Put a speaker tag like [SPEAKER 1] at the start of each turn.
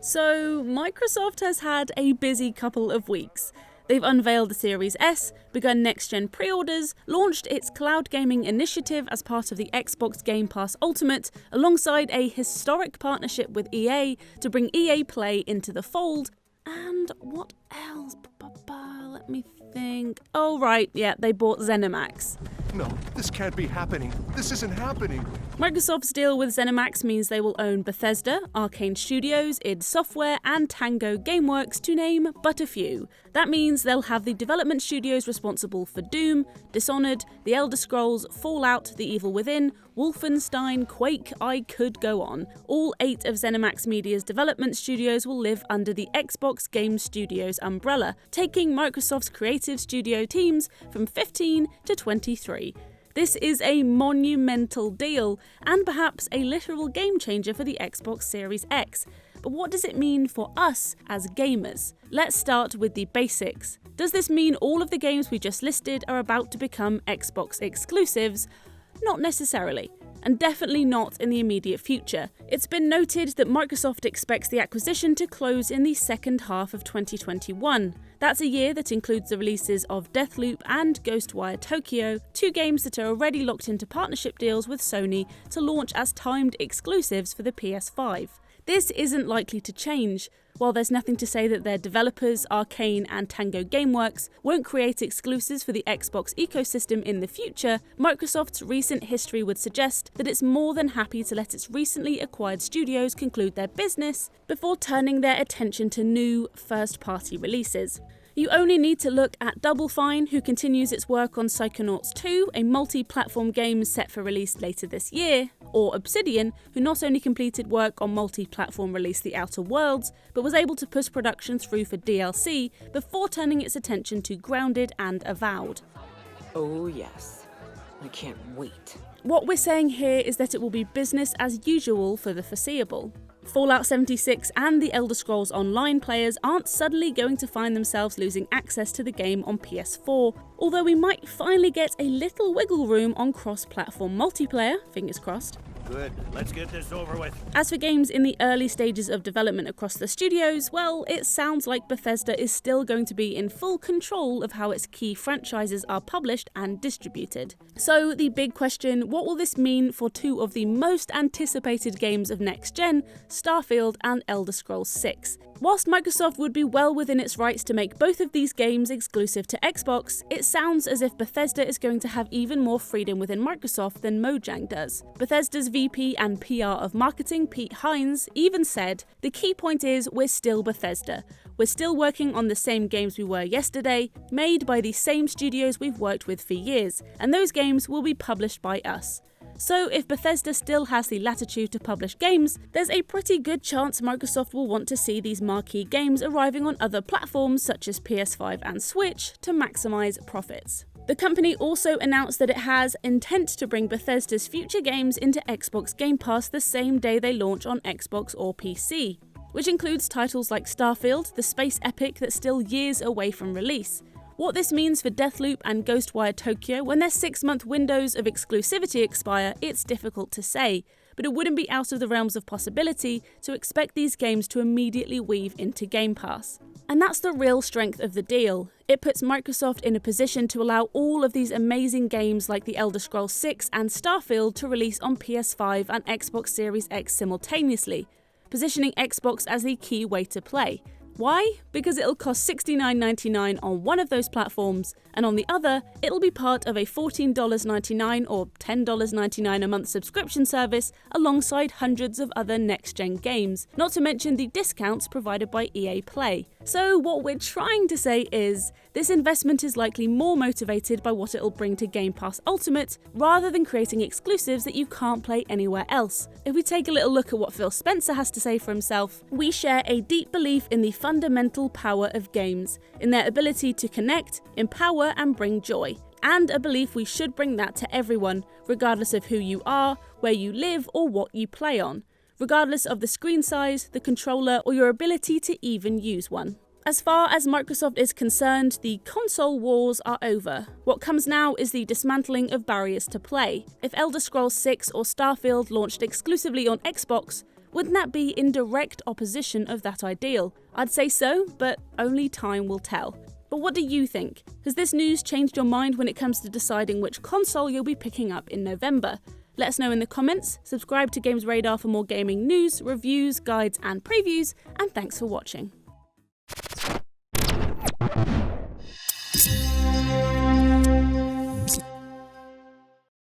[SPEAKER 1] So, Microsoft has had a busy couple of weeks. They've unveiled the Series S, begun next-gen pre-orders, launched its cloud gaming initiative as part of the Xbox Game Pass Ultimate, alongside a historic partnership with EA to bring EA Play into the fold. And what else? Let me think. Oh right, yeah, they bought Zenimax.
[SPEAKER 2] No, this can't be happening. This isn't happening.
[SPEAKER 1] Microsoft's deal with Zenimax means they will own Bethesda, Arkane Studios, id Software and Tango Gameworks, to name but a few. That means they'll have the development studios responsible for Doom, Dishonored, the Elderscrolls, Fallout, The Evil Within, Wolfenstein, Quake, I could go on. All 8 of ZeniMax Media's development studios will live under the Xbox Game Studios umbrella, taking Microsoft's creative studio teams from 15 to 23. This is a monumental deal, and perhaps a literal game changer for the Xbox Series X. But what does it mean for us as gamers? Let's start with the basics. Does this mean all of the games we just listed are about to become Xbox exclusives? Not necessarily, and definitely not in the immediate future. It's been noted that Microsoft expects the acquisition to close in the second half of 2021. That's a year that includes the releases of Deathloop and Ghostwire Tokyo, 2 games that are already locked into partnership deals with Sony to launch as timed exclusives for the PS5. This isn't likely to change. While there's nothing to say that their developers, Arkane and Tango Gameworks, won't create exclusives for the Xbox ecosystem in the future, Microsoft's recent history would suggest that it's more than happy to let its recently acquired studios conclude their business before turning their attention to new first-party releases. You only need to look at Double Fine, who continues its work on Psychonauts 2, a multi-platform game set for release later this year, or Obsidian, who not only completed work on multi-platform release The Outer Worlds, but was able to push production through for DLC before turning its attention to Grounded and Avowed.
[SPEAKER 3] Oh yes, I can't wait.
[SPEAKER 1] What we're saying here is that it will be business as usual for the foreseeable. Fallout 76 and the Elderscrolls Online players aren't suddenly going to find themselves losing access to the game on PS4, although we might finally get a little wiggle room on cross-platform multiplayer, fingers crossed.
[SPEAKER 4] Good, let's get this over with.
[SPEAKER 1] As for games in the early stages of development across the studios, well, it sounds like Bethesda is still going to be in full control of how its key franchises are published and distributed. So the big question, what will this mean for 2 of the most anticipated games of next gen, Starfield and Elder Scrolls 6? Whilst Microsoft would be well within its rights to make both of these games exclusive to Xbox, it sounds as if Bethesda is going to have even more freedom within Microsoft than Mojang does. Bethesda's VP and PR of marketing, Pete Hines, even said, "The key point is we're still Bethesda. We're still working on the same games we were yesterday, made by the same studios we've worked with for years, and those games will be published by us." So if Bethesda still has the latitude to publish games, there's a pretty good chance Microsoft will want to see these marquee games arriving on other platforms such as PS5 and Switch to maximise profits. The company also announced that it has intent to bring Bethesda's future games into Xbox Game Pass the same day they launch on Xbox or PC, which includes titles like Starfield, the space epic that's still years away from release. What this means for Deathloop and Ghostwire Tokyo when their 6-month windows of exclusivity expire, it's difficult to say, but it wouldn't be out of the realms of possibility to expect these games to immediately weave into Game Pass. And that's the real strength of the deal. It puts Microsoft in a position to allow all of these amazing games like the Elder Scrolls 6 and Starfield to release on PS5 and Xbox Series X simultaneously, positioning Xbox as the key way to play. Why? Because it'll cost $69.99 on one of those platforms, and on the other, it'll be part of a $14.99 or $10.99 a month subscription service alongside hundreds of other next-gen games, not to mention the discounts provided by EA Play. So what we're trying to say is, this investment is likely more motivated by what it'll bring to Game Pass Ultimate, rather than creating exclusives that you can't play anywhere else. If we take a little look at what Phil Spencer has to say for himself, we share a deep belief in the fundamental power of games, in their ability to connect, empower and bring joy, and a belief we should bring that to everyone, regardless of who you are, where you live or what you play on, regardless of the screen size, the controller or your ability to even use one. As far as Microsoft is concerned, the console wars are over. What comes now is the dismantling of barriers to play. If Elder Scrolls 6 or Starfield launched exclusively on Xbox, Wouldn't that be in direct opposition of that ideal? I'd say so, but only time will tell. But what do you think? Has this news changed your mind when it comes to deciding which console you'll be picking up in November? Let us know in the comments, subscribe to Games Radar for more gaming news, reviews, guides and previews, and thanks for watching.